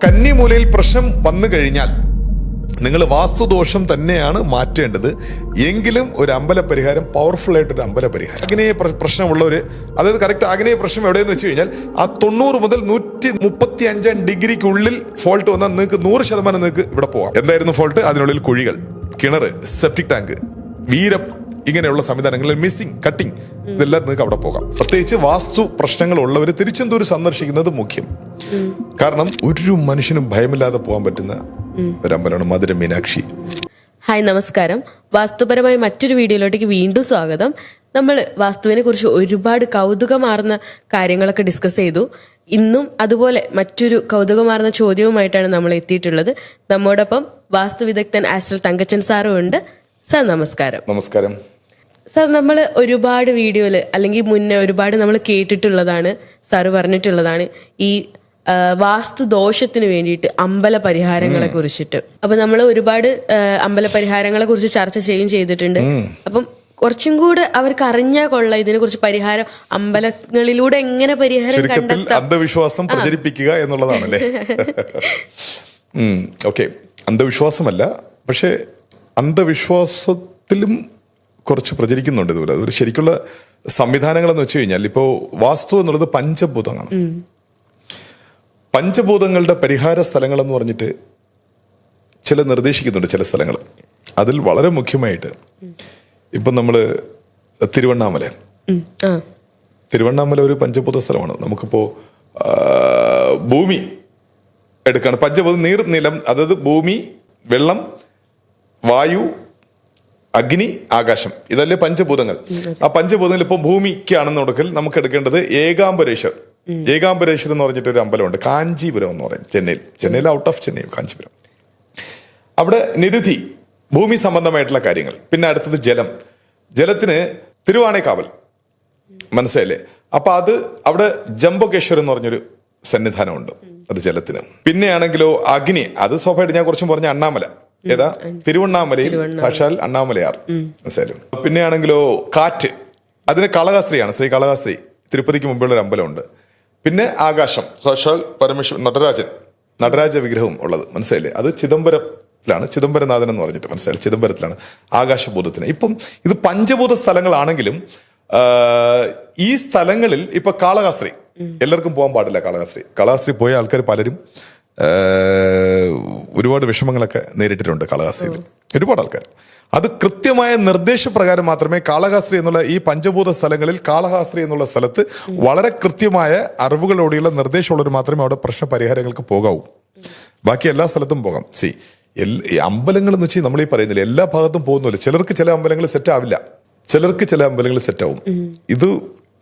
കന്നിമൂലയിൽ പ്രശ്നം വന്നു കഴിഞ്ഞാൽ നിങ്ങൾ വാസ്തുദോഷം തന്നെയാണ് മാറ്റേണ്ടത്. എങ്കിലും ഒരു അമ്പല പരിഹാരം, പവർഫുൾ ആയിട്ടൊരു അമ്പല പരിഹാരം. ആഗ്നേയ പ്രശ്നമുള്ളവര്, അതായത് കറക്റ്റ് ആഗ്നേയ പ്രശ്നം എവിടെയെന്ന് വെച്ച് കഴിഞ്ഞാൽ ആ 90 മുതൽ 135 ഡിഗ്രിക്കുള്ളിൽ ഫോൾട്ട് വന്നാൽ നിങ്ങൾക്ക് 100% നിങ്ങൾക്ക് ഇവിടെ പോകാം. എന്തായിരുന്നു ഫോൾട്ട്? അതിനുള്ളിൽ കുഴികൾ, കിണർ, സെപ്റ്റിക് ടാങ്ക്, വീരം, ഇങ്ങനെയുള്ള സംവിധാനങ്ങളിൽ മിസ്സിംഗ്, കട്ടിങ്, ഇതെല്ലാം നിങ്ങൾക്ക് അവിടെ പോകാം. പ്രത്യേകിച്ച് വാസ്തു പ്രശ്നങ്ങൾ ഉള്ളവർ തിരുച്ചെന്തൂർ സന്ദർശിക്കുന്നത് മുഖ്യം. കാരണം ഒരു മനുഷ്യനും ഭയമില്ലാതെ പോകാൻ പറ്റുന്ന ഒരമ്പലമാണ് മധുര മീനാക്ഷി. ഹായ്, നമസ്കാരം. വാസ്തുപരമായ മറ്റൊരു വീഡിയോയിലോട്ടേക്ക് വീണ്ടും സ്വാഗതം. നമ്മൾ വാസ്തുവിനെ കുറിച്ച് ഒരുപാട് കൗതുകമാർന്ന കാര്യങ്ങളൊക്കെ ഡിസ്കസ് ചെയ്തു. ഇന്നും അതുപോലെ മറ്റൊരു കൗതുകമാർന്ന ചോദ്യവുമായിട്ടാണ് നമ്മൾ എത്തിയിട്ടുള്ളത്. നമ്മോടൊപ്പം വാസ്തു വിദഗ്ധൻ ആസ്ട്രൽ തങ്കച്ചൻ സാറും ഉണ്ട്. സാർ നമസ്കാരം. നമസ്കാരം സാർ. നമ്മൾ ഒരുപാട് വീഡിയോയില് അല്ലെങ്കിൽ മുന്നേ ഒരുപാട് നമ്മൾ കേട്ടിട്ടുള്ളതാണ്, സാറ് പറഞ്ഞിട്ടുള്ളതാണ് ഈ വാസ്തു ദോഷത്തിന് വേണ്ടിയിട്ട് അമ്പല പരിഹാരങ്ങളെ കുറിച്ചിട്ട്. അപ്പൊ നമ്മൾ ഒരുപാട് അമ്പല പരിഹാരങ്ങളെ കുറിച്ച് ചർച്ച ചെയ്തിട്ടുണ്ട്. അപ്പം കുറച്ചും കൂടെ അവർക്ക് അറിഞ്ഞാൽ കൊള്ളാം ഇതിനെ കുറിച്ച്. പരിഹാരം അമ്പലങ്ങളിലൂടെ എങ്ങനെ പരിഹാരം കണ്ടെത്താം, അന്ധവിശ്വാസം പ്രചരിപ്പിക്കുക എന്നുള്ളതാണല്ലേ? ഓക്കെ, അന്ധവിശ്വാസമല്ല, പക്ഷെ അന്ധവിശ്വാസത്തിലും കുറച്ച് പ്രചരിക്കുന്നുണ്ട് ഇതുപോലെ. അതൊരു ശരിക്കുള്ള സംവിധാനങ്ങൾ എന്ന് വെച്ച് കഴിഞ്ഞാൽ, ഇപ്പോ വാസ്തു എന്നുള്ളത് പഞ്ചഭൂതങ്ങളാണ്. പഞ്ചഭൂതങ്ങളുടെ പരിഹാര സ്ഥലങ്ങൾ എന്ന് പറഞ്ഞിട്ട് ചില നിർദ്ദേശിക്കുന്നുണ്ട്, ചില സ്ഥലങ്ങൾ. അതിൽ വളരെ മുഖ്യമായിട്ട് ഇപ്പം നമ്മള് തിരുവണ്ണാമല ഒരു പഞ്ചഭൂത സ്ഥലമാണ്. നമുക്കിപ്പോ ഭൂമി എടുക്കാണ്. പഞ്ചഭൂതം നീർ, നിലം, അതായത് ഭൂമി, വെള്ളം, വായു, അഗ്നി, ആകാശം, ഇതല്ലേ പഞ്ചഭൂതങ്ങൾ. ആ പഞ്ചഭൂതങ്ങൾ ഇപ്പൊ ഭൂമിക്കാണെന്നുണ്ടെങ്കിൽ നമുക്ക് എടുക്കേണ്ടത് ഏകാംബരേശ്വർ. ഏകാംബരേശ്വർ എന്ന് പറഞ്ഞിട്ട് ഒരു അമ്പലമുണ്ട്, കാഞ്ചീപുരം എന്ന് പറയും, ചെന്നൈയിൽ ഔട്ട് ഓഫ് ചെന്നൈ, കാഞ്ചീപുരം. അവിടെ നിരുതി ഭൂമി സംബന്ധമായിട്ടുള്ള കാര്യങ്ങൾ. പിന്നെ അടുത്തത് ജലത്തിന് തിരുവാണേക്കാവൽ, മനസ്സിലായില്ലേ? അപ്പൊ അത് അവിടെ ജംബോകേശ്വർ എന്ന് പറഞ്ഞൊരു സന്നിധാനമുണ്ട്, അത് ജലത്തിന്. പിന്നെയാണെങ്കിലോ അഗ്നി, അത് സ്വാഭാവികമായിട്ട് ഞാൻ കുറച്ചും പറഞ്ഞ അണ്ണാമല, ഏതാ തിരുവണ്ണാമലയിൽ സാക്ഷാൽ അണ്ണാമലയാർ, മനസ്സിലായാലും. പിന്നെയാണെങ്കിലോ കാറ്റ്, അതിന് കളകാസ്ത്രീയാണ്, ശ്രീ കളകാസ്ത്രീ, തിരുപ്പതിക്ക് മുമ്പുള്ള ഒരു അമ്പലമുണ്ട്. പിന്നെ ആകാശം, സാക്ഷാൽ പരമേശ്വരൻ, നടരാജ വിഗ്രഹവും ഉള്ളത്, മനസ്സിലായില്ലേ? അത് ചിദംബരത്തിലാണ്, ചിദംബരനാഥൻ എന്ന് പറഞ്ഞിട്ട്, മനസ്സിലായി, ചിദംബരത്തിലാണ് ആകാശഭൂതത്തിന്. ഇപ്പം ഇത് പഞ്ചഭൂത സ്ഥലങ്ങളാണെങ്കിലും ഈ സ്ഥലങ്ങളിൽ ഇപ്പൊ കാളകാസ്ത്രീ എല്ലാവർക്കും പോകാൻ പാടില്ല. കാളകാസ്ത്രീ പോയ ആൾക്കാർ പലരും ഒരുപാട് വിഷമങ്ങളൊക്കെ നേരിട്ടിട്ടുണ്ട് കാളഹസ്തിയിൽ, ഒരുപാട് ആൾക്കാർ. അത് കൃത്യമായ നിർദ്ദേശപ്രകാരം മാത്രമേ കാളഹസ്തി എന്നുള്ള ഈ പഞ്ചഭൂത സ്ഥലങ്ങളിൽ, കാളഹസ്തി എന്നുള്ള സ്ഥലത്ത് വളരെ കൃത്യമായ അറിവുകളോടെയുള്ള നിർദ്ദേശമുള്ളവർ മാത്രമേ അവിടെ പ്രശ്ന പരിഹാരങ്ങൾക്ക് പോകാവൂ. ബാക്കി എല്ലാ സ്ഥലത്തും പോകാം. അമ്പലങ്ങൾ എന്ന് വെച്ചാൽ നമ്മൾ ഈ പറയുന്നില്ല, എല്ലാ ഭാഗത്തും പോകുന്നില്ല. ചിലർക്ക് ചില അമ്പലങ്ങൾ സെറ്റ് ആവില്ല, ചിലർക്ക് ചില അമ്പലങ്ങൾ സെറ്റ് ആവും. ഇത്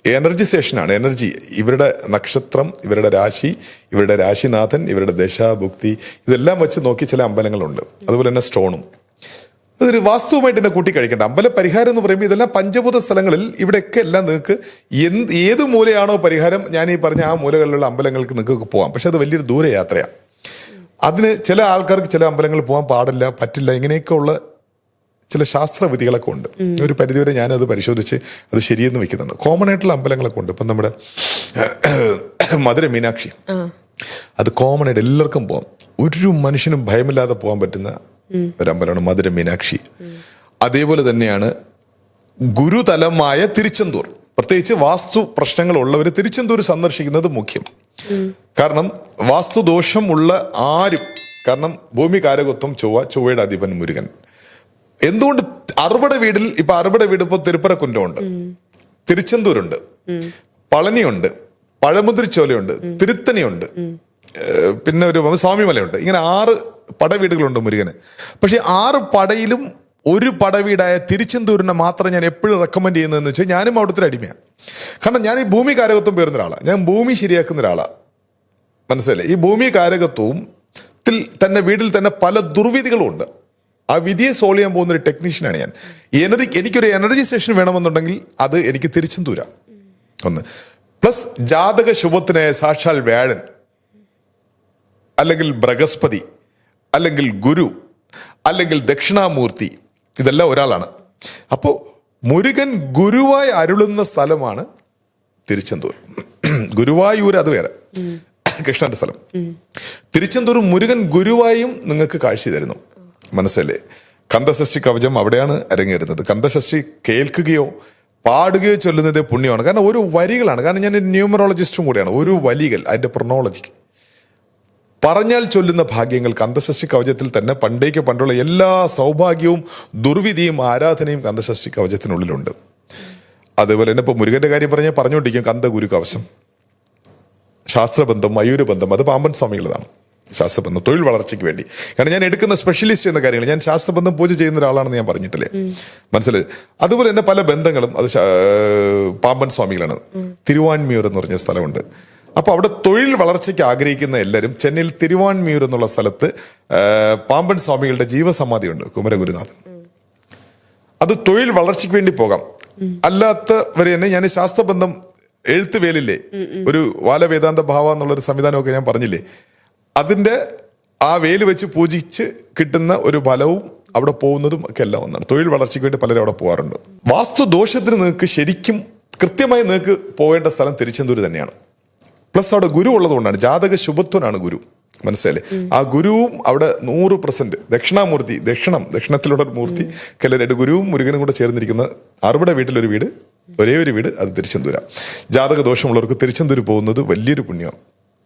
എനർജി സ്റ്റേഷനാണ്. എനർജി, ഇവരുടെ നക്ഷത്രം, ഇവരുടെ രാശി, ഇവരുടെ രാശിനാഥൻ, ഇവരുടെ ദശാഭുക്തി, ഇതെല്ലാം വെച്ച് നോക്കി ചില അമ്പലങ്ങളുണ്ട്. അതുപോലെ തന്നെ സ്റ്റോണും. അതൊരു വാസ്തുവുമായിട്ട് തന്നെ കൂട്ടി കഴിക്കേണ്ട. അമ്പല പരിഹാരം എന്ന് പറയുമ്പോൾ ഇതെല്ലാം പഞ്ചഭൂത സ്ഥലങ്ങളിൽ, ഇവിടെയൊക്കെ എല്ലാം നിങ്ങൾക്ക് ഏത് മൂലയാണോ പരിഹാരം, ഞാൻ ഈ പറഞ്ഞ ആ മൂലകളിലുള്ള അമ്പലങ്ങൾക്ക് നിങ്ങൾക്ക് പോകാം. പക്ഷെ അത് വലിയൊരു ദൂരയാത്രയാണ്. അതിന് ചില ആൾക്കാർക്ക് ചില അമ്പലങ്ങളിൽ പോകാൻ പാടില്ല, പറ്റില്ല, ഇങ്ങനെയൊക്കെ ഉള്ള ചില ശാസ്ത്രവിധികളൊക്കെ ഉണ്ട്. ഒരു പരിധിവരെ ഞാനത് പരിശോധിച്ച് അത് ശരിയെന്ന് വെക്കുന്നുണ്ട്. കോമൺ ആയിട്ടുള്ള അമ്പലങ്ങളൊക്കെ ഉണ്ട്. ഇപ്പം നമ്മുടെ മധുര മീനാക്ഷി, അത് കോമൺ ആയിട്ട് എല്ലാവർക്കും പോകാം. ഒരു മനുഷ്യനും ഭയമില്ലാതെ പോകാൻ പറ്റുന്ന ഒരമ്പലമാണ് മധുര മീനാക്ഷി. അതേപോലെ തന്നെയാണ് ഗുരുതലമായ തിരുച്ചെന്തൂർ. പ്രത്യേകിച്ച് വാസ്തു പ്രശ്നങ്ങൾ ഉള്ളവർ തിരുച്ചെന്തൂർ സന്ദർശിക്കുന്നത് മുഖ്യം. കാരണം വാസ്തുദോഷം ഉള്ള ആരും, കാരണം ഭൂമി കാരകത്വം ചൊവ്വയുടെ അധിപൻ മുരുകൻ. എന്തുകൊണ്ട് അറുപട വീടിൽ ഇപ്പൊ ഇപ്പൊ തിരുപ്പരക്കുറ്റമുണ്ട്, തിരുച്ചെന്തൂരുണ്ട്, പളനിയുണ്ട്, പഴമുതിരിച്ചോലയുണ്ട്, തിരുത്തണിയുണ്ട്, പിന്നെ ഒരു സ്വാമിമലയുണ്ട്. ഇങ്ങനെ 6 പടവീടുകളുണ്ട് മുരുകന്. പക്ഷെ 6 പടയിലും ഒരു പടവീടായ തിരുച്ചെന്തൂരിനെ മാത്രം ഞാൻ എപ്പോഴും റെക്കമെൻഡ് ചെയ്യുന്നതെന്ന് വെച്ചാൽ, ഞാനും അവിടുത്തെ അടിമയാണ്. കാരണം ഞാൻ ഈ ഭൂമി കാരകത്വം പേരുന്ന ഒരാളാണ്, ഞാൻ ഭൂമി ശരിയാക്കുന്ന ഒരാളാണ്, മനസ്സിലായില്ലേ? ഈ ഭൂമി കാരകത്വത്തിൽ തന്നെ വീട്ടിൽ തന്നെ പല ദുർവിധികളും ഉണ്ട്. ആ വിധിയെ സോൾവ് ചെയ്യാൻ പോകുന്ന ഒരു ടെക്നീഷ്യനാണ് ഞാൻ. എനിക്കൊരു എനർജി സ്റ്റേഷൻ വേണമെന്നുണ്ടെങ്കിൽ അത് എനിക്ക് തിരുച്ചെന്തൂരാം. ഒന്ന് പ്ലസ് ജാതക ശുഭത്തിനായ സാക്ഷാൽ വ്യാഴൻ, അല്ലെങ്കിൽ ബൃഹസ്പതി, അല്ലെങ്കിൽ ഗുരു, അല്ലെങ്കിൽ ദക്ഷിണാമൂർത്തി, ഇതെല്ലാം ഒരാളാണ്. അപ്പോൾ മുരുകൻ ഗുരുവായി അരുളുന്ന സ്ഥലമാണ് തിരുച്ചെന്തൂർ. ഗുരുവായൂർ അത് വേറെ, കൃഷ്ണന്റെ സ്ഥലം. തിരുച്ചെന്തൂർ മുരുകൻ ഗുരുവായും നിങ്ങൾക്ക് കാഴ്ച തരുന്നു. മനസ്സിലേ? കന്ദഷഷ്ടി കവചം അവിടെയാണ് അരങ്ങേറുന്നത്. കന്ദഷഷ്ടി കേൾക്കുകയോ പാടുകയോ ചൊല്ലുന്നത് പുണ്യമാണ്. കാരണം ഒരു വരികളാണ്. കാരണം ഞാൻ ന്യൂമറോളജിസ്റ്റും കൂടിയാണ്. ഒരു വരികൾ അതിന്റെ പ്രൊണോളജി പറഞ്ഞാൽ ചൊല്ലുന്ന ഭാഗ്യങ്ങൾ കന്ദഷഷ്ടി കവചത്തിൽ തന്നെ പണ്ടേക്ക് പണ്ടുള്ള എല്ലാ സൗഭാഗ്യവും ദുർവിധിയും ആരാധനയും കന്ദഷഷ്ടി കവചത്തിനുള്ളിലുണ്ട്. അതേപോലെ തന്നെ ഇപ്പൊ മുരുകന്റെ കാര്യം പറഞ്ഞാൽ പറഞ്ഞുകൊണ്ടിരിക്കും കന്ദ ഗുരു കവശം. ശാസ്ത്രബന്ധം മയൂരബന്ധം അത് പാമ്പൻ സ്വാമികളതാണ്. ശാസ്ത്രബന്ധം തൊഴിൽ വളർച്ചയ്ക്ക് വേണ്ടി. കാരണം ഞാൻ എടുക്കുന്ന സ്പെഷ്യലിസ്റ്റ് എന്ന കാര്യങ്ങൾ ഞാൻ ശാസ്ത്രബന്ധം പൂജ ചെയ്യുന്ന ഒരാളാണെന്ന് ഞാൻ പറഞ്ഞിട്ടില്ലേ? മനസ്സിലായി? അതുപോലെ തന്നെ പല ബന്ധങ്ങളും അത് പാമ്പൻ സ്വാമികളാണ്. തിരുവാൻമിയൂർ എന്ന് പറഞ്ഞ സ്ഥലമുണ്ട്. അപ്പൊ അവിടെ തൊഴിൽ വളർച്ചയ്ക്ക് ആഗ്രഹിക്കുന്ന എല്ലാവരും ചെന്നൈയിൽ തിരുവാൻമിയൂർ എന്നുള്ള സ്ഥലത്ത് പാമ്പൻ സ്വാമികളുടെ ജീവസമാധിയുണ്ട്, കുമരഗുരുനാഥൻ. അത് തൊഴിൽ വളർച്ചയ്ക്ക് വേണ്ടി പോകാം. അല്ലാത്തവരെ തന്നെ ഞാൻ ശാസ്ത്രബന്ധം എഴുത്ത് വേലില്ലേ, ഒരു വാലവേദാന്ത ഭാവ എന്നുള്ളൊരു സംവിധാനമൊക്കെ ഞാൻ പറഞ്ഞില്ലേ, അതിന്റെ ആ വേല് വെച്ച് പൂജിച്ച് കിട്ടുന്ന ഒരു ഫലവും അവിടെ പോകുന്നതും ഒക്കെ എല്ലാം ഒന്നാണ്. തൊഴിൽ വളർച്ചയ്ക്ക് വേണ്ടി പലരും അവിടെ പോകാറുണ്ട്. വാസ്തുദോഷത്തിന് നിങ്ങൾക്ക് ശരിക്കും കൃത്യമായി നിങ്ങൾക്ക് പോകേണ്ട സ്ഥലം തിരുച്ചെന്തൂർ തന്നെയാണ്. പ്ലസ് അവിടെ ഗുരു ഉള്ളതുകൊണ്ടാണ്. ജാതക ശുഭത്വനാണ് ഗുരു. മനസ്സിലായില്ലേ? ആ ഗുരുവും അവിടെ 100% ദക്ഷിണാമൂർത്തി, ദക്ഷിണത്തിലുള്ള ഒരു മൂർത്തി കല്ലരയുടെ ഗുരുവും മുരുകനും കൂടെ ചേർന്നിരിക്കുന്ന 60 വീട്ടിലൊരു വീട്, ഒരേ ഒരു വീട്, അത് തിരുച്ചെന്തൂരാ. ജാതക ദോഷമുള്ളവർക്ക് തിരുച്ചെന്തൂർ പോകുന്നത് വലിയൊരു പുണ്യമാണ്.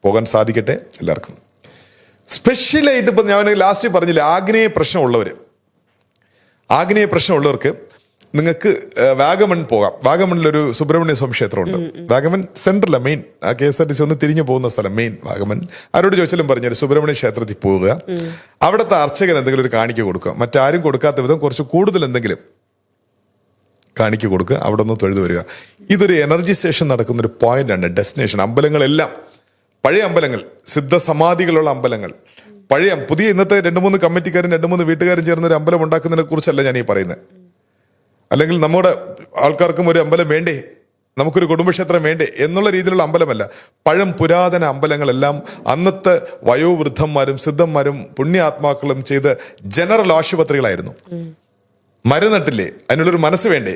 പോകാൻ സാധിക്കട്ടെ എല്ലാവർക്കും. സ്പെഷ്യലായിട്ട് ഇപ്പൊ ഞാൻ ലാസ്റ്റ് പറഞ്ഞില്ലേ, ആഗ്നേയ പ്രശ്നമുള്ളവർക്ക് നിങ്ങൾക്ക് വാഗമൺ പോകാം. വാഗമണിലൊരു സുബ്രഹ്മണ്യ സ്വാമി ക്ഷേത്രമുണ്ട്. വാഗമൺ സെൻട്രല മെയിൻ, ആ KSRTC ഒന്ന് തിരിഞ്ഞു പോകുന്ന സ്ഥലം മെയിൻ വാഗമൺ. ആരോട് ചോദിച്ചാലും പറഞ്ഞാൽ സുബ്രഹ്മണ്യ ക്ഷേത്രത്തിൽ പോവുക. അവിടുത്തെ അർച്ചകൻ എന്തെങ്കിലും ഒരു കാണിക്ക കൊടുക്കുക. മറ്റാരും കൊടുക്കാത്ത വിധം കുറച്ച് കൂടുതൽ എന്തെങ്കിലും കാണിക്ക കൊടുക്കുക. അവിടെ ഒന്ന് തൊഴുതു വരിക. ഇതൊരു എനർജി സ്റ്റേഷൻ നടക്കുന്ന ഒരു പോയിന്റാണ്, ഡെസ്റ്റിനേഷൻ. അമ്പലങ്ങളെല്ലാം പഴയ അമ്പലങ്ങൾ, സിദ്ധസമാധികളുള്ള അമ്പലങ്ങൾ, പഴയ പുതിയ ഇന്നത്തെ 2-3 കമ്മിറ്റിക്കാരും 2-3 വീട്ടുകാരും ചേർന്ന് ഒരു അമ്പലം ഉണ്ടാക്കുന്നതിനെ കുറിച്ചല്ല ഞാൻ ഈ പറയുന്നത്. അല്ലെങ്കിൽ നമ്മുടെ ആൾക്കാർക്കും ഒരു അമ്പലം വേണ്ടേ, നമുക്കൊരു കുടുംബക്ഷേത്രം വേണ്ടേ എന്നുള്ള രീതിയിലുള്ള അമ്പലമല്ല. പുരാതന അമ്പലങ്ങളെല്ലാം അന്നത്തെ വയോവൃദ്ധന്മാരും സിദ്ധന്മാരും പുണ്യാത്മാക്കളും ചെയ്ത ജനറൽ ആശുപത്രികളായിരുന്നു. മരുന്നിട്ടില്ലേ, അതിനുള്ളൊരു മനസ്സ് വേണ്ടേ?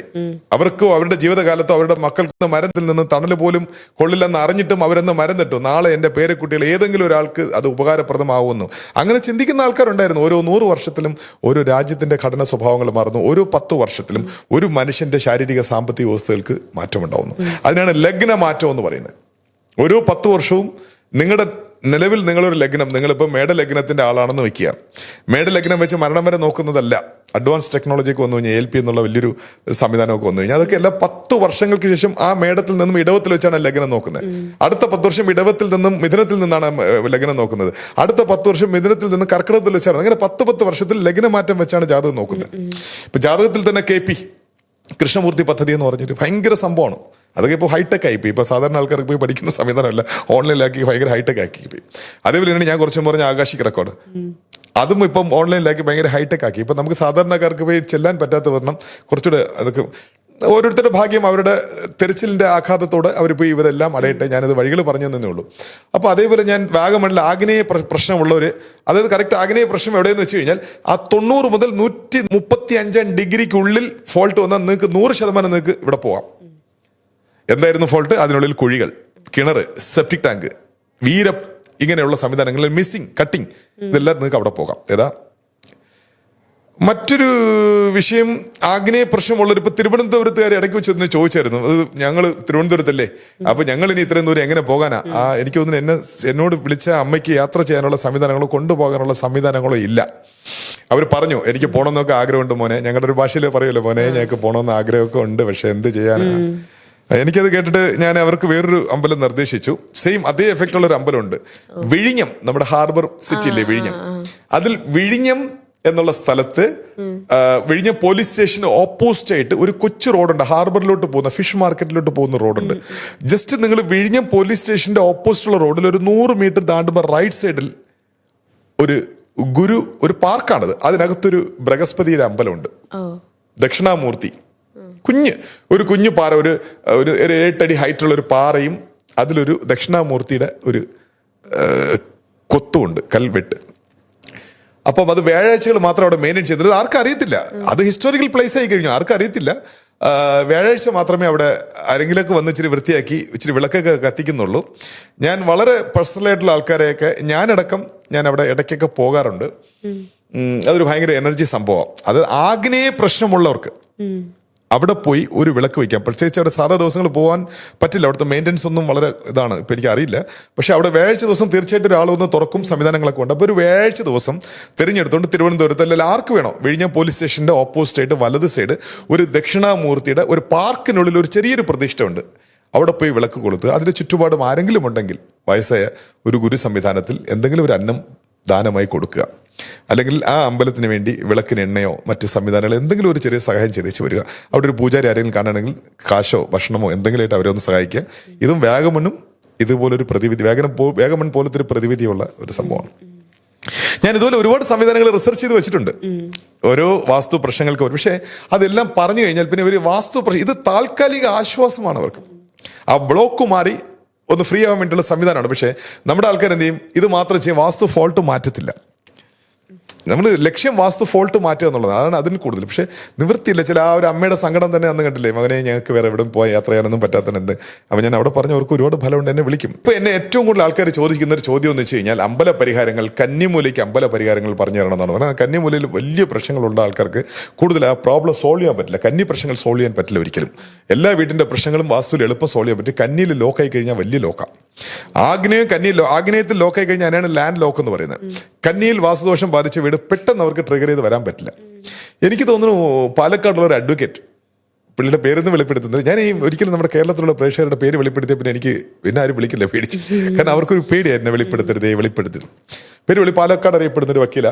അവർക്കോ അവരുടെ ജീവിതകാലത്തോ അവരുടെ മക്കൾക്ക് മരത്തിൽ നിന്ന് തണൽ പോലും കൊള്ളില്ലെന്ന് അറിഞ്ഞിട്ടും അവരെന്ന് മരുന്നിട്ടു. നാളെ എൻ്റെ പേരക്കുട്ടികൾ ഏതെങ്കിലും ഒരാൾക്ക് അത് ഉപകാരപ്രദമാവുമെന്നു അങ്ങനെ ചിന്തിക്കുന്ന ആൾക്കാരുണ്ടായിരുന്നു. ഓരോ 100 വർഷത്തിലും ഓരോ രാജ്യത്തിന്റെ ഘടന സ്വഭാവങ്ങൾ മാറുന്നു. ഓരോ 10 വർഷത്തിലും ഒരു മനുഷ്യന്റെ ശാരീരിക സാമ്പത്തിക വ്യവസ്ഥകൾക്ക് മാറ്റമുണ്ടാവുന്നു. അതിനാണ് ലഗ്ന മാറ്റം എന്ന് പറയുന്നത്. ഓരോ 10 വർഷവും നിങ്ങളുടെ നിലവിൽ നിങ്ങളൊരു ലഗ്നം, നിങ്ങളിപ്പോൾ മേടലഗ്നത്തിന്റെ ആളാണെന്ന് വെക്കുക. മേടലഗ്നം വെച്ച് മരണം വരെ നോക്കുന്നതല്ല. അഡ്വാൻസ് ടെക്നോളജിയൊക്കെ വന്നു കഴിഞ്ഞാൽ LP എന്നുള്ള വലിയൊരു സംവിധാനമൊക്കെ വന്നു കഴിഞ്ഞാൽ അതൊക്കെ എല്ലാം 10 വർഷങ്ങൾക്ക് ശേഷം ആ മേടത്തിൽ നിന്നും ഇടവത്തിൽ വെച്ചാണ് ലഗ്നം നോക്കുന്നത്. അടുത്ത 10 വർഷം ഇടവത്തിൽ നിന്നും മിഥുനത്തിൽ നിന്നാണ് ലഗ്നം നോക്കുന്നത്. അടുത്ത 10 വർഷം മിഥുനത്തിൽ നിന്ന് കർക്കിടകത്തിൽ വെച്ചാണ്. അങ്ങനെ 10 വർഷത്തിൽ ലഗ്നമാറ്റം വെച്ചാണ് ജാതകം നോക്കുന്നത്. ഇപ്പൊ ജാതകത്തിൽ തന്നെ KP കൃഷ്ണമൂർത്തി പദ്ധതി എന്ന് പറഞ്ഞിട്ട് ഭയങ്കര സംഭവമാണ്. അതൊക്കെ ഇപ്പോൾ ഹൈടെക് ആയിപ്പോയി. ഇപ്പോൾ സാധാരണ ആൾക്കാർക്ക് പോയി പഠിക്കുന്ന സംവിധാനമല്ല, ഓൺലൈനിലാക്കി ഭയങ്കര ഹൈടെക് ആക്കിപ്പോയി. അതേപോലെ തന്നെ ഞാൻ കുറച്ചും പറഞ്ഞ ആകാശിക് റെക്കോർഡ്, അതും ഇപ്പം ഓൺലൈനിലാക്കി ഭയങ്കര ഹൈടെക് ആക്കി. ഇപ്പം നമുക്ക് സാധാരണക്കാർക്ക് പോയി ചെല്ലാൻ പറ്റാത്ത വരണം കുറച്ചുകൂടെ. അതൊക്കെ ഓരോരുത്തരുടെ ഭാഗ്യം, അവരുടെ തെരച്ചിലിന്റെ ആഘാതത്തോടെ അവർ പോയി ഇവരെല്ലാം അടയട്ടെ. ഞാനത് വഴികൾ പറഞ്ഞു തന്നേ ഉള്ളൂ. അപ്പോൾ അതേപോലെ ഞാൻ വാഗമണിൽ ആഗ്നേയ പ്രശ്നമുള്ളവർ, അതായത് കറക്റ്റ് ആഗ്നേയ പ്രശ്നം എവിടെയെന്ന് വെച്ച് കഴിഞ്ഞാൽ ആ 90 മുതൽ 135 ഡിഗ്രിക്കുള്ളിൽ ഫോൾട്ട് വന്നാൽ നിങ്ങൾക്ക് 100% നിങ്ങൾക്ക് ഇവിടെ പോകാം. എന്തായിരുന്നു ഫോൾട്ട്? അതിനുള്ളിൽ കുഴികൾ, കിണർ, സെപ്റ്റിക് ടാങ്ക്, ഇങ്ങനെയുള്ള സംവിധാനങ്ങളിൽ മിസ്സിംഗ്, കട്ടിങ്, ഇതെല്ലാം നിങ്ങൾക്ക് അവിടെ പോകാം. മറ്റൊരു വിഷയം, ആഗ്നേയ പ്രശ്നമുള്ളവർ ഇപ്പൊ തിരുവനന്തപുരത്തുകാർ ഇടയ്ക്ക് വെച്ച് ചോദിച്ചായിരുന്നു. അത് ഞങ്ങൾ തിരുവനന്തപുരത്തല്ലേ, അപ്പൊ ഞങ്ങൾ ഇനി ഇത്രയും ദൂരം എങ്ങനെ പോകാനാ? എനിക്ക് തോന്നുന്നു എന്നോട് വിളിച്ച അമ്മയ്ക്ക് യാത്ര ചെയ്യാനുള്ള സംവിധാനങ്ങളോ കൊണ്ടുപോകാനുള്ള സംവിധാനങ്ങളോ ഇല്ല. അവർ പറഞ്ഞു എനിക്ക് പോകണമെന്നൊക്കെ ആഗ്രഹമുണ്ട് മോനെ. ഞങ്ങളുടെ ഒരു ഭാഷയിൽ പറയുമല്ലോ, മോനെ ഞങ്ങൾക്ക് പോകണമെന്ന് ആഗ്രഹമൊക്കെ ഉണ്ട്, പക്ഷെ എന്ത് ചെയ്യാനാണ്. എനിക്കത് കേട്ടിട്ട് ഞാൻ അവർക്ക് വേറൊരു അമ്പലം നിർദ്ദേശിച്ചു. സെയിം അതേ എഫക്റ്റ് ഉള്ള ഒരു അമ്പലമുണ്ട്, വിഴിഞ്ഞം. നമ്മുടെ ഹാർബർ സിറ്റി ഇല്ലേ വിഴിഞ്ഞം, അതിൽ വിഴിഞ്ഞം എന്നുള്ള സ്ഥലത്ത് വിഴിഞ്ഞം പോലീസ് സ്റ്റേഷന് ഓപ്പോസിറ്റ് ആയിട്ട് ഒരു കൊച്ചു റോഡുണ്ട്. ഹാർബറിലോട്ട് പോകുന്ന, ഫിഷ് മാർക്കറ്റിലോട്ട് പോകുന്ന റോഡുണ്ട്. ജസ്റ്റ് നിങ്ങൾ വിഴിഞ്ഞം പോലീസ് സ്റ്റേഷന്റെ ഓപ്പോസിറ്റുള്ള റോഡിൽ ഒരു 100 മീറ്റർ താണ്ടുമ്പോൾ റൈറ്റ് സൈഡിൽ ഒരു പാർക്കാണത്. അതിനകത്തൊരു ബൃഹസ്പതിയുടെ അമ്പലമുണ്ട്, ദക്ഷിണാമൂർത്തി. ഒരു കുഞ്ഞു പാറ, ഒരു 7 അടി ഹൈറ്റുള്ള ഒരു പാറയും അതിലൊരു ദക്ഷിണാമൂർത്തിയുടെ ഒരു കൊത്തുമുണ്ട്, കൽവെട്ട്. അപ്പം അത് വ്യാഴാഴ്ചകൾ മാത്രം അവിടെ മെയിൻറ്റെയിൻ ചെയ്തത്. ആർക്കും അറിയത്തില്ല, അത് ഹിസ്റ്റോറിക്കൽ പ്ലേസ് ആയി കഴിഞ്ഞു, ആർക്കും അറിയത്തില്ല. വ്യാഴാഴ്ച മാത്രമേ അവിടെ ആരെങ്കിലുമൊക്കെ വന്ന് ഇച്ചിരി വൃത്തിയാക്കി ഇച്ചിരി വിളക്കൊക്കെ കത്തിക്കുന്നുള്ളൂ. ഞാൻ വളരെ പേഴ്സണലായിട്ടുള്ള ആൾക്കാരെയൊക്കെ ഞാൻ അവിടെ ഇടയ്ക്കൊക്കെ പോകാറുണ്ട്. അതൊരു ഭയങ്കര എനർജി സംഭവം. അത് ആഗ്നേയ പ്രശ്നമുള്ളവർക്ക് അവിടെ പോയി ഒരു വിളക്ക് വയ്ക്കാം. പ്രത്യേകിച്ച് അവിടെ സാധാ ദിവസങ്ങൾ പോകാൻ പറ്റില്ല, അവിടുത്തെ മെയിൻ്റെനൻസ് ഒന്നും വളരെ ഇതാണ്, ഇപ്പം എനിക്ക് അറിയില്ല. പക്ഷെ അവിടെ വ്യാഴാഴ്ച ദിവസം തീർച്ചയായിട്ടും ഒരാളൊന്ന് തുറക്കും, സംവിധാനങ്ങളൊക്കെ ഉണ്ട്. അപ്പോൾ ഒരു വ്യാഴാഴ്ച ദിവസം തിരഞ്ഞെടുത്തുകൊണ്ട് തിരുവനന്തപുരത്ത് അല്ലെങ്കിൽ ആർക്ക് വേണോ വിഴിഞ്ഞം പോലീസ് സ്റ്റേഷൻ്റെ ഓപ്പോസിറ്റ് ആയിട്ട് വലത് സൈഡ് ഒരു ദക്ഷിണാമൂർത്തിയുടെ ഒരു പാർക്കിനുള്ളിൽ ഒരു ചെറിയൊരു പ്രതിഷ്ഠ ഉണ്ട്. അവിടെ പോയി വിളക്ക് കൊളുത്തുക. അതിന് ചുറ്റുപാടും ആരെങ്കിലും ഉണ്ടെങ്കിൽ വയസ്സായ ഒരു ഗുരു സംവിധാനത്തിൽ എന്തെങ്കിലും ഒരു അന്നം ദാനമായി കൊടുക്കുക. അല്ലെങ്കിൽ ആ അമ്പലത്തിന് വേണ്ടി വിളക്കിന് എണ്ണയോ മറ്റ് സംവിധാനങ്ങൾ എന്തെങ്കിലും ഒരു ചെറിയ സഹായം ചെയ്തേച്ച് വരിക. അവിടെ ഒരു പൂജാരി ആരെങ്കിലും കാണുകയാണെങ്കിൽ കാശോ ഭക്ഷണമോ എന്തെങ്കിലുമായിട്ട് അവരെ ഒന്ന് സഹായിക്കുക. ഇതും വാഗമണ്ണും ഇതുപോലൊരു പ്രതിവിധി, വാഗമൺ പോലത്തെ ഒരു പ്രതിവിധിയുള്ള ഒരു സംഭവമാണ്. ഞാൻ ഇതുപോലെ ഒരുപാട് സംവിധാനങ്ങൾ റിസർച്ച് ചെയ്ത് വെച്ചിട്ടുണ്ട് ഓരോ വാസ്തു പ്രശ്നങ്ങൾക്ക്. പക്ഷേ അതെല്ലാം പറഞ്ഞു കഴിഞ്ഞാൽ പിന്നെ ഒരു വാസ്തു പ്രശ്നം ഇത് താൽക്കാലിക ആശ്വാസമാണ് അവർക്ക്. ആ ബ്ലോക്ക് മാറി ഒന്ന് ഫ്രീ ആവാൻ വേണ്ടിയുള്ള സംവിധാനമാണ്. പക്ഷേ നമ്മുടെ ആൾക്കാർ എന്ത് ചെയ്യും? ഇത് മാത്രം ചെയ്യും, വാസ്തു ഫോൾട്ട് മാറ്റത്തില്ല. നമ്മൾ ലക്ഷ്യം വാസ്തു ഫോൾട്ട് മാറ്റുക എന്നുള്ളതാണ്, അതാണ് അതിന് കൂടുതൽ. പക്ഷെ നിവൃത്തിയില്ല. ചില ആ ഒരു അമ്മയുടെ സങ്കടം തന്നെ അന്ന് കണ്ടില്ലേ, മകനെ ഞങ്ങൾക്ക് വേറെ എവിടെ പോയി യാത്ര ചെയ്യാനൊന്നും പറ്റാത്തത് എന്ത്. അപ്പം ഞാൻ അവിടെ പറഞ്ഞ അവർക്ക് ഒരുപാട് ഫലമുണ്ട്, എന്നെ വിളിക്കും. ഇപ്പം എന്നെ ഏറ്റവും കൂടുതൽ ആൾക്കാർ ചോദിക്കുന്ന ഒരു ചോദ്യം എന്ന് വെച്ച് കഴിഞ്ഞാൽ അമ്പല പരിഹാരങ്ങൾ, കന്നിമൂലയ്ക്ക് അമ്പല പരിഹാരങ്ങൾ പറഞ്ഞു തരണം എന്നാണ് പറഞ്ഞത്. കന്നിമൂലയിൽ വലിയ പ്രശ്നങ്ങളുള്ള ആൾക്കാർക്ക് കൂടുതൽ ആ പ്രോബ്ലം സോൾവ് ചെയ്യാൻ പറ്റില്ല. കന്നി പ്രശ്നങ്ങൾ സോൾവ് ചെയ്യാൻ പറ്റില്ല ഒരിക്കലും. എല്ലാ വീട്ടിൻ്റെ പ്രശ്നങ്ങളും വാസ്തുവിൽ എളുപ്പം സോൾവ് ചെയ്യാൻ പറ്റും. കന്നിയിൽ ലോക്കായി കഴിഞ്ഞാൽ വലിയ ലോക്കാം. ആഗ്നേയത്തിൽ ലോക്കായി കഴിഞ്ഞാൽ അതിനാണ് ലാൻഡ് ലോക്ക് എന്ന് പറയുന്നത്. കന്നിയിൽ വാസ്തുദോഷം ബാധിച്ച വീട് പെട്ടെന്ന് അവർക്ക് ട്രിഗർ ചെയ്ത് വരാൻ പറ്റില്ല. എനിക്ക് തോന്നുന്നു പാലക്കാടുള്ള ഒരു അഡ്വക്കേറ്റ്, പുള്ളിയുടെ പേരൊന്നും വെളിപ്പെടുത്തുന്നത്, ഞാൻ ഈ ഒരിക്കലും നമ്മുടെ കേരളത്തിലുള്ള പ്രേക്ഷകരുടെ പേര് വെളിപ്പെടുത്തിയ പിന്നെ എനിക്ക് പിന്നെ ആരും വിളിക്കില്ല, പേടിച്ച്. കാരണം അവർക്കൊരു പേടിയായിരുന്നു, വെളിപ്പെടുത്തരുത്. പാലക്കാട് അറിയപ്പെടുന്ന ഒരു വക്കീല.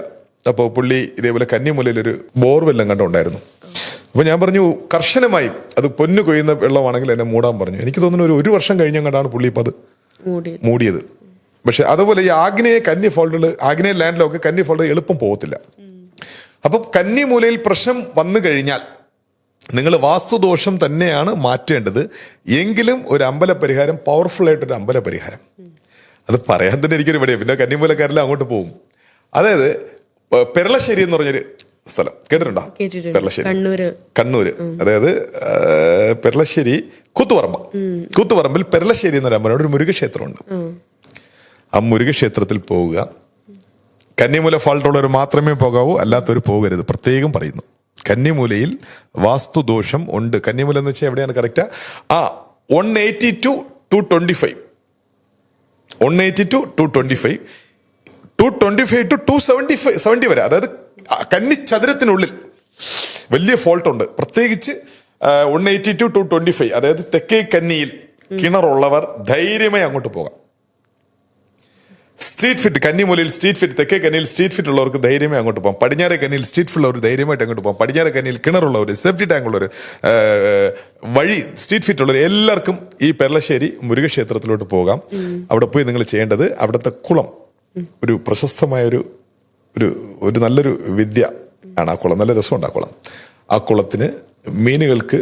അപ്പോൾ പുള്ളി ഇതേപോലെ കന്നിമൂലയിലൊരു ബോർവെല്ലം കണ്ടുണ്ടായിരുന്നു. അപ്പോൾ ഞാൻ പറഞ്ഞു കർശനമായി അത് പൊന്നു കൊയ്യുന്ന വെള്ളമാണെങ്കിൽ എന്നെ മൂടാൻ പറഞ്ഞു. എനിക്ക് തോന്നുന്നു ഒരു വർഷം കഴിഞ്ഞങ്ങാണ്ടാണ് പുള്ളി ഇപ്പം അത് മൂടിയത്. പക്ഷെ അതുപോലെ ഈ കന്നി ഫോൾഡുകൾ, ആഗ്നേയ ലാൻഡിലൊക്കെ കന്നി ഫോൾഡർ എളുപ്പം പോകത്തില്ല. അപ്പം കന്നി മൂലയിൽ പ്രശ്നം വന്നു കഴിഞ്ഞാൽ നിങ്ങൾ വാസ്തുദോഷം തന്നെയാണ് മാറ്റേണ്ടത്. എങ്കിലും ഒരു അമ്പല പരിഹാരം, പവർഫുൾ ആയിട്ടൊരു അമ്പല പരിഹാരം, അത് പറയാൻ തന്നെ എനിക്കൊരു പടിയാണ്. പിന്നെ കന്നിമൂലക്കാരെല്ലാം അങ്ങോട്ട് പോകും. അതായത് പെരളശ്ശേരി എന്ന് പറഞ്ഞൊരു സ്ഥലം കേട്ടിട്ടുണ്ടോ? പെരളശ്ശേരി, കണ്ണൂര്. അതായത് പെരളശ്ശേരി കൂത്തുപറമ്പിൽ പെരളശ്ശേരി എന്നൊരു അമ്പലം, അവിടെ ഒരു മുരുകക്ഷേത്രമുണ്ട്. ആ മുരുകക്ഷേത്രത്തിൽ പോവുക. കന്നിമൂല ഫാൾട്ടുള്ളവർ മാത്രമേ പോകാവൂ, അല്ലാത്തവർ പോകരുത്, പ്രത്യേകം പറയുന്നു. കന്നിമൂലയിൽ വാസ്തുദോഷം ഉണ്ട്. കന്നിമൂല എന്ന് വെച്ചാൽ എവിടെയാണ് കറക്റ്റാ? 180 to 225, 180 to 225, 225 to 270 വരെ. അതായത് കന്നി ചതുരത്തിനുള്ളിൽ വലിയ ഫോൾട്ട് ഉണ്ട്. പ്രത്യേകിച്ച് 180 to 225, അതായത് തെക്കേ കന്നിയിൽ കിണറുള്ളവർ ധൈര്യമായി അങ്ങോട്ട് പോകാം. സ്ട്രീറ്റ് ഫിറ്റ്, കന്നിമൂലയിൽ സ്ട്രീറ്റ് ഫിറ്റ്, തെക്കേ കന്നിയിൽ സ്ട്രീറ്റ് ഫിറ്റ് ഉള്ളവർക്ക് ധൈര്യമായി അങ്ങോട്ട് പോകാം. പടിഞ്ഞാറേ കന്നിയിൽ സ്ട്രീറ്റ് ഫിറ്റ് ഉള്ളവർ ധൈര്യമായിട്ട് അങ്ങോട്ട് പോകാം. പടിഞ്ഞാറേ കന്നിയിൽ കിണറുള്ളവർ, സേഫ്റ്റി ടാങ്ക് ഉള്ളവർ, വഴി സ്ട്രീറ്റ് ഫിറ്റ് ഉള്ളവർ എല്ലാവർക്കും ഈ പെരളശ്ശേരി മുരുകക്ഷേത്രത്തിലോട്ട് പോകാം. അവിടെ പോയി നിങ്ങൾ ചെയ്യേണ്ടത്, അവിടുത്തെ കുളം ഒരു പ്രശസ്തമായ ഒരു നല്ലൊരു വിദ്യ ആണ് ആ കുളം. നല്ല രസമുണ്ട് ആ കുളം. ആ കുളത്തിന് മീനുകൾക്ക്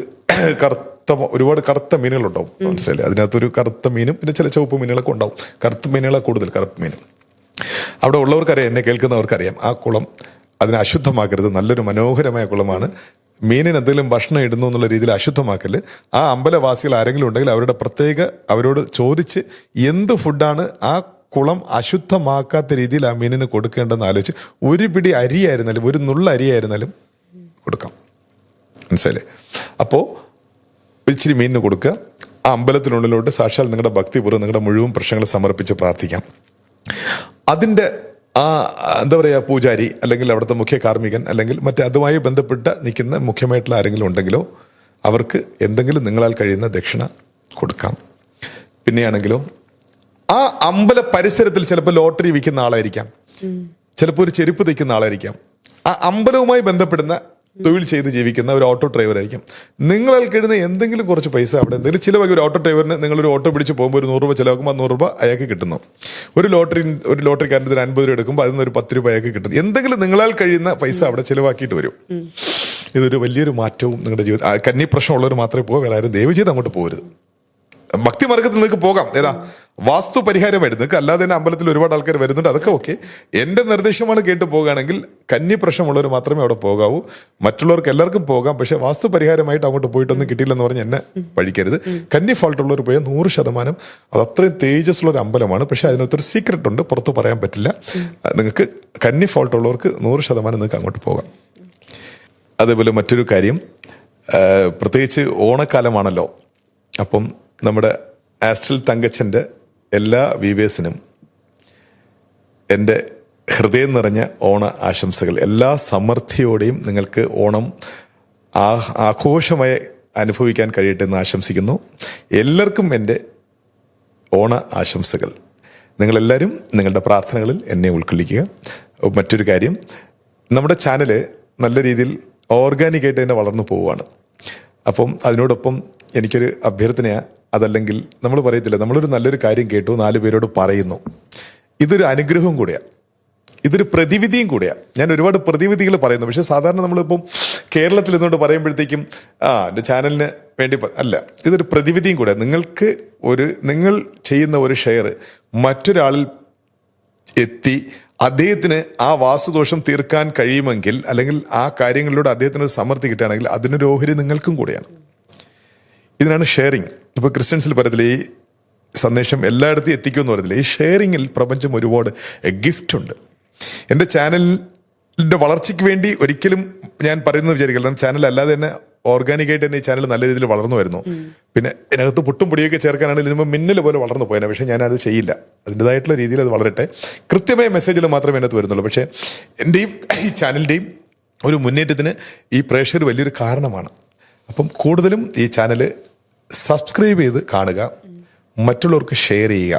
ഒരുപാട് കറുത്ത മീനുകളുണ്ടാവും, മനസ്സിലായില്ലേ? അതിനകത്തൊരു കറുത്ത മീനും പിന്നെ ചില ചുവപ്പ് മീനുകളൊക്കെ ഉണ്ടാവും. കറുത്ത മീനുകളെ കൂടുതൽ, കറുപ്പ് മീനും. അവിടെ ഉള്ളവർക്കറിയാം, എന്നെ കേൾക്കുന്നവർക്കറിയാം, ആ കുളം അതിനെ അശുദ്ധമാക്കരുത്. നല്ലൊരു മനോഹരമായ കുളമാണ്. മീനിന് എന്തെങ്കിലും ഭക്ഷണം ഇടുന്നു എന്നുള്ള രീതിയിൽ അശുദ്ധമാക്കല്. ആ അമ്പലവാസികൾ ആരെങ്കിലും ഉണ്ടെങ്കിൽ അവരോട് ചോദിച്ച് എന്ത് ഫുഡാണ് ആ കുളം അശുദ്ധമാക്കാത്ത രീതിയിൽ ആ മീനിന് കൊടുക്കേണ്ടെന്ന് ആലോചിച്ച് ഒരു പിടി അരിയായിരുന്നാലും ഒരു നുള്ള അരിയായിരുന്നാലും കൊടുക്കാം, മനസ്സിലായില്ലേ? അപ്പോൾ ഇച്ചിരി മീനിന് കൊടുക്കുക. ആ അമ്പലത്തിനുള്ളിലോട്ട് സാക്ഷാൽ നിങ്ങളുടെ ഭക്തിപൂർവ്വം നിങ്ങളുടെ മുഴുവൻ പ്രശ്നങ്ങൾ സമർപ്പിച്ച് പ്രാർത്ഥിക്കാം. അതിൻ്റെ എന്താ പറയുക, പൂജാരി അല്ലെങ്കിൽ അവിടുത്തെ മുഖ്യ കാർമ്മികൻ അല്ലെങ്കിൽ അതുമായി ബന്ധപ്പെട്ട് നിൽക്കുന്ന മുഖ്യമായിട്ടുള്ള ആരെങ്കിലും ഉണ്ടെങ്കിലോ അവർക്ക് എന്തെങ്കിലും നിങ്ങളാൽ കഴിയുന്ന ദക്ഷിണ കൊടുക്കാം. പിന്നെയാണെങ്കിലോ ആ അമ്പല പരിസരത്തിൽ ചിലപ്പോൾ ലോട്ടറി വിൽക്കുന്ന ആളായിരിക്കാം, ചിലപ്പോൾ ഒരു ചെരുപ്പ് തയ്ക്കുന്ന ആളായിരിക്കാം, ആ അമ്പലവുമായി ബന്ധപ്പെടുന്ന തൊഴിൽ ചെയ്ത് ജീവിക്കുന്ന ഒരു ഓട്ടോ ഡ്രൈവർ ആയിരിക്കും. നിങ്ങളാൽ കഴിയുന്ന എന്തെങ്കിലും കുറച്ച് പൈസ അവിടെ എന്തെങ്കിലും ചിലവാക്കി ഒരു ഓട്ടോ ഡ്രൈവറിന് നിങ്ങളൊരു ഓട്ടോ പിടിച്ച് പോകുമ്പോൾ ഒരു 100 രൂപ ചിലവാക്കുമ്പോൾ 100 രൂപ അയാൾക്ക് കിട്ടുന്നു. ഒരു ലോട്ടറിക്കാരൻ്റെ 50 രൂപ എടുക്കുമ്പോൾ അതിൽ നിന്ന് ഒരു 10 രൂപ അയാൾക്ക് കിട്ടുന്നു. എന്തെങ്കിലും നിങ്ങളാൽ കഴിയുന്ന പൈസ അവിടെ ചിലവാക്കിയിട്ട് വരും. ഇതൊരു വലിയൊരു മാറ്റവും നിങ്ങളുടെ ജീവിതം. കന്നി പ്രശ്നമുള്ളവർ മാത്രമേ പോകാൻ, വേറെ ആരും ദയവ് ചെയ്ത് അങ്ങോട്ട് പോകരുത്. ഭക്തി മാർഗത്തിൽ നിങ്ങൾക്ക് പോകാം. ഏതാ വാസ്തു പരിഹാരമായിട്ട് നിങ്ങൾക്ക് അല്ലാതെ തന്നെ അമ്പലത്തിൽ ഒരുപാട് ആൾക്കാർ വരുന്നുണ്ട്, അതൊക്കെ ഓക്കെ. എൻ്റെ നിർദ്ദേശമാണ് കേട്ട് പോകുകയാണെങ്കിൽ കന്നി പ്രശ്നമുള്ളവർ മാത്രമേ അവിടെ പോകാവൂ. മറ്റുള്ളവർക്ക് എല്ലാവർക്കും പോകാം, പക്ഷേ വാസ്തു പരിഹാരമായിട്ട് അങ്ങോട്ട് പോയിട്ടൊന്നും കിട്ടിയില്ലെന്ന് പറഞ്ഞ് എന്നെ പഴിക്കരുത്. കന്നി ഫാൾട്ടുള്ളവർ പോയാൽ 100% അത് അത്രയും തേജസ്സുള്ള ഒരു അമ്പലമാണ്. പക്ഷേ അതിനകത്തൊരു സീക്രട്ട് ഉണ്ട്, പുറത്ത് പറയാൻ പറ്റില്ല. നിങ്ങൾക്ക് കന്നി ഫാൾട്ടുള്ളവർക്ക് 100% നിങ്ങൾക്ക് അങ്ങോട്ട് പോകാം. അതേപോലെ മറ്റൊരു കാര്യം, പ്രത്യേകിച്ച് ഓണക്കാലമാണല്ലോ, അപ്പം നമ്മുടെ ആസ്ട്രൽ തങ്കച്ചൻ്റെ എല്ലാ വ്യൂവേഴ്സിനും എൻ്റെ ഹൃദയം നിറഞ്ഞ ഓണ ആശംസകൾ. എല്ലാ സമൃദ്ധിയോടെയും നിങ്ങൾക്ക് ഓണം ആഘോഷമായി അനുഭവിക്കാൻ കഴിയട്ടെ എന്ന് ആശംസിക്കുന്നു. എല്ലാവർക്കും എൻ്റെ ഓണ ആശംസകൾ. നിങ്ങളെല്ലാവരും നിങ്ങളുടെ പ്രാർത്ഥനകളിൽ എന്നെ ഉൾക്കൊള്ളിക്കുക. മറ്റൊരു കാര്യം, നമ്മുടെ ചാനല് നല്ല രീതിയിൽ ഓർഗാനിക്കായിട്ട് തന്നെ വളർന്നു പോവുകയാണ്. അപ്പം അതിനോടൊപ്പം എനിക്കൊരു അഭ്യർത്ഥനയാണ്, അതല്ലെങ്കിൽ നമ്മൾ പറയത്തില്ല, നമ്മളൊരു നല്ലൊരു കാര്യം കേട്ടു 4 പേരോട് പറയുന്നു, ഇതൊരു അനുഗ്രഹവും കൂടെയാണ്, ഇതൊരു പ്രതിവിധിയും കൂടെയാണ്. ഞാൻ ഒരുപാട് പ്രതിവിധികൾ പറയുന്നു, പക്ഷെ സാധാരണ നമ്മളിപ്പം കേരളത്തിൽ നിന്നുകൊണ്ട് പറയുമ്പോഴത്തേക്കും എൻ്റെ ചാനലിന് വേണ്ടി അല്ല, ഇതൊരു പ്രതിവിധിയും കൂടെ. നിങ്ങൾ ചെയ്യുന്ന ഒരു ഷെയർ മറ്റൊരാളിൽ എത്തി അദ്ദേഹത്തിന് ആ വാസ്തുദോഷം തീർക്കാൻ കഴിയുമെങ്കിൽ, അല്ലെങ്കിൽ ആ കാര്യങ്ങളിലൂടെ അദ്ദേഹത്തിന് ഒരു സമൃദ്ധി കിട്ടുകയാണെങ്കിൽ അതിനൊരു ഓഹരി നിങ്ങൾക്കും കൂടെയാണ്. ഇതിനാണ് ഷെയറിങ്. ഇപ്പോൾ ക്രിസ്ത്യൻസിൽ പറയത്തില്ല, ഈ സന്ദേശം എല്ലായിടത്തും എത്തിക്കുമെന്ന് പറയത്തില്ല. ഈ ഷെയറിങ്ങിൽ പ്രപഞ്ചം ഒരുപാട് ഗിഫ്റ്റ് ഉണ്ട്. എൻ്റെ ചാനലിൻ്റെ വളർച്ചയ്ക്ക് വേണ്ടി ഒരിക്കലും ഞാൻ പറയുന്നത് വിചാരിക്കില്ല. ചാനൽ അല്ലാതെ തന്നെ ഓർഗാനിക്കായിട്ട് തന്നെ ഈ ചാനൽ നല്ല രീതിയിൽ വളർന്നു വരുന്നു. പിന്നെ ഇതിനകത്ത് പുട്ടും പൊടിയൊക്കെ ചേർക്കാനാണെങ്കിൽ ഇതിനുമ്പോൾ മിന്നൽ പോലെ വളർന്നു പോയത്. പക്ഷേ ഞാനത് ചെയ്യില്ല. അതിൻ്റെതായിട്ടുള്ള രീതിയിൽ അത് വളരട്ടെ. കൃത്യമായ മെസ്സേജുകൾ മാത്രമേ അതിനകത്ത് വരുന്നുള്ളൂ. പക്ഷേ എൻ്റെയും ഈ ചാനലിൻ്റെയും ഒരു മുന്നേറ്റത്തിന് ഈ പ്രേക്ഷകർ വലിയൊരു കാരണമാണ്. അപ്പം കൂടുതലും ഈ ചാനൽ സബ്സ്ക്രൈബ് ചെയ്ത് കാണുക, മറ്റുള്ളവർക്ക് ഷെയർ ചെയ്യുക.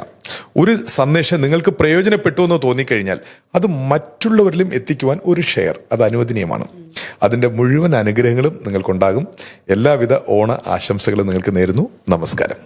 ഒരു സന്ദേശം നിങ്ങൾക്ക് പ്രയോജനപ്പെട്ടു എന്ന് തോന്നിക്കഴിഞ്ഞാൽ അത് മറ്റുള്ളവരിലും എത്തിക്കുവാൻ ഒരു ഷെയർ അത് അനുവദനീയമാണ്. അതിൻ്റെ മുഴുവൻ അനുഗ്രഹങ്ങളും നിങ്ങൾക്കുണ്ടാകും. എല്ലാവിധ ഓണ ആശംസകളും നിങ്ങൾക്ക് നേരുന്നു. നമസ്കാരം.